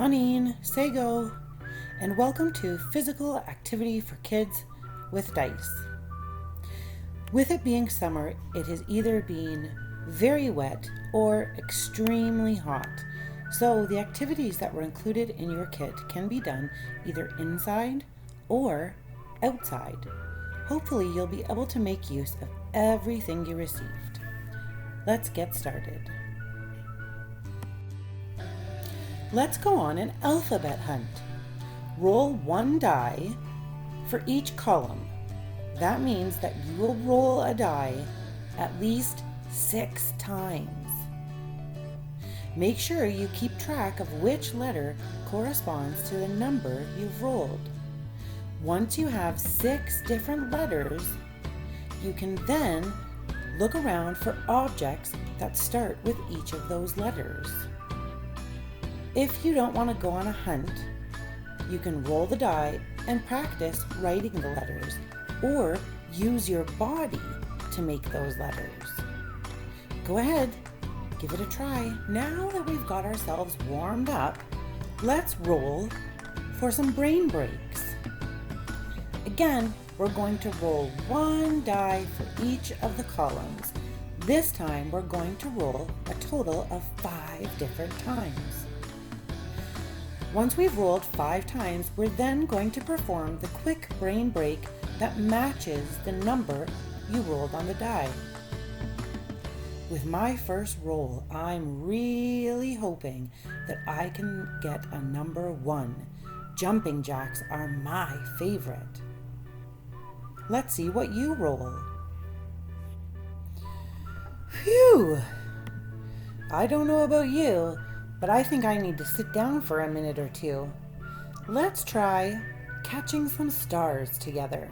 Yawning, say go, and welcome to Physical Activity for Kids with Dice. With it being summer, it has either been very wet or extremely hot, so the activities that were included in your kit can be done either inside or outside. Hopefully you'll be able to make use of everything you received. Let's get started. Let's go on an alphabet hunt. Roll one die for each column. That means that you will roll a die at least 6 times. Make sure you keep track of which letter corresponds to the number you've rolled. Once you have 6 different letters, you can then look around for objects that start with each of those letters. If you don't want to go on a hunt, you can roll the die and practice writing the letters, or use your body to make those letters. Go ahead, give it a try. Now that we've got ourselves warmed up, let's roll for some brain breaks. Again, we're going to roll one die for each of the columns. This time we're going to roll a total of 5 different times. Once we've rolled 5 times, we're then going to perform the quick brain break that matches the number you rolled on the die. With my first roll, I'm really hoping that I can get a number 1. Jumping jacks are my favorite. Let's see what you roll. Phew! I don't know about you, but I think I need to sit down for a minute or two. Let's try catching some stars together.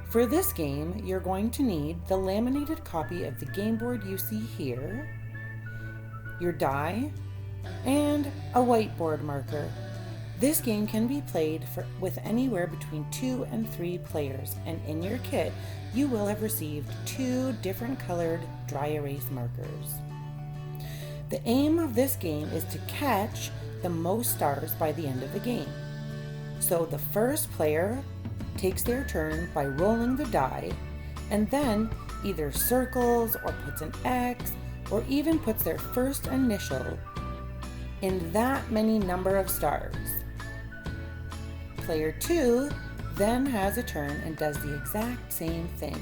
For this game, you're going to need the laminated copy of the game board you see here, your die, and a whiteboard marker. This game can be played with anywhere between 2 and 3 players, and in your kit, you will have received 2 different colored dry erase markers. The aim of this game is to catch the most stars by the end of the game. So the first player takes their turn by rolling the die and then either circles or puts an X or even puts their first initial in that many number of stars. Player 2 then has a turn and does the exact same thing.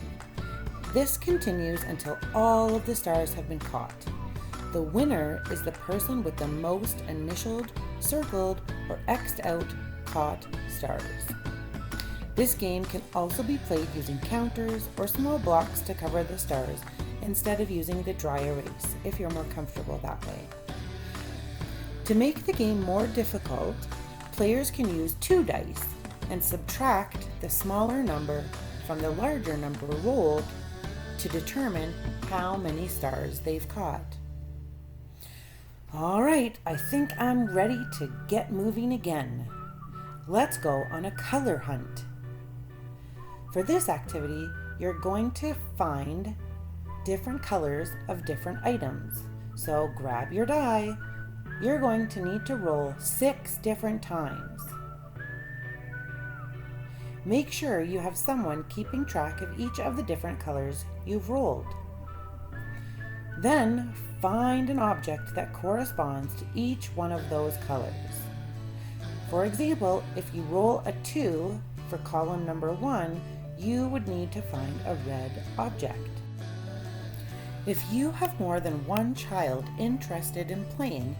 This continues until all of the stars have been caught. The winner is the person with the most initialed, circled, or X'd out caught stars. This game can also be played using counters or small blocks to cover the stars instead of using the dry erase if you're more comfortable that way. To make the game more difficult, players can use 2 dice and subtract the smaller number from the larger number rolled to determine how many stars they've caught. All right, I think I'm ready to get moving again. Let's go on a color hunt. For this activity, you're going to find different colors of different items. So grab your die. You're going to need to roll 6 different times. Make sure you have someone keeping track of each of the different colors you've rolled. Then find an object that corresponds to each one of those colors. For example, if you roll a 2 for column number 1, you would need to find a red object. If you have more than one child interested in playing,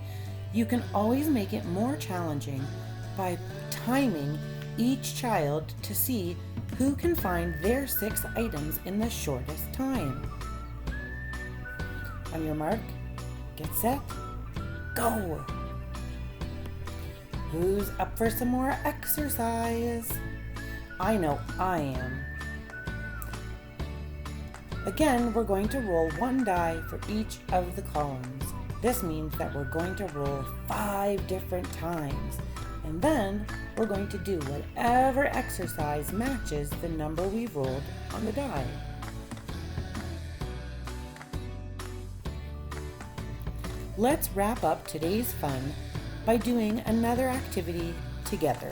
you can always make it more challenging by timing each child to see who can find their 6 items in the shortest time. On your mark, get set, go! Who's up for some more exercise? I know I am. Again, we're going to roll 1 die for each of the columns. This means that we're going to roll 5 different times. And then we're going to do whatever exercise matches the number we've rolled on the die. Let's wrap up today's fun by doing another activity together.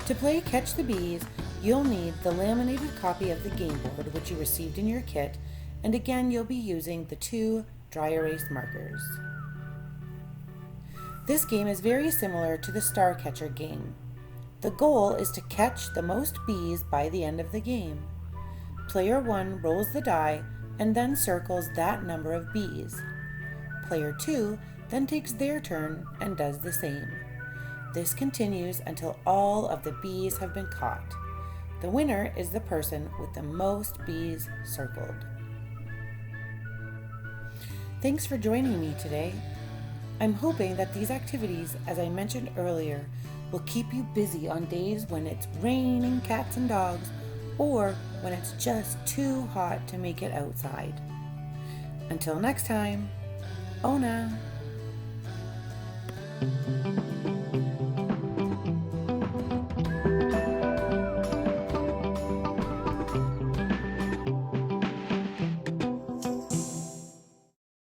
To play Catch the Bees, you'll need the laminated copy of the game board which you received in your kit, and again you'll be using the 2 dry erase markers. This game is very similar to the Star Catcher game. The goal is to catch the most bees by the end of the game. Player 1 rolls the die and then circles that number of bees. Player 2 then takes their turn and does the same. This continues until all of the bees have been caught. The winner is the person with the most bees circled. Thanks for joining me today. I'm hoping that these activities, as I mentioned earlier, will keep you busy on days when it's raining cats and dogs or when it's just too hot to make it outside. Until next time, Ona!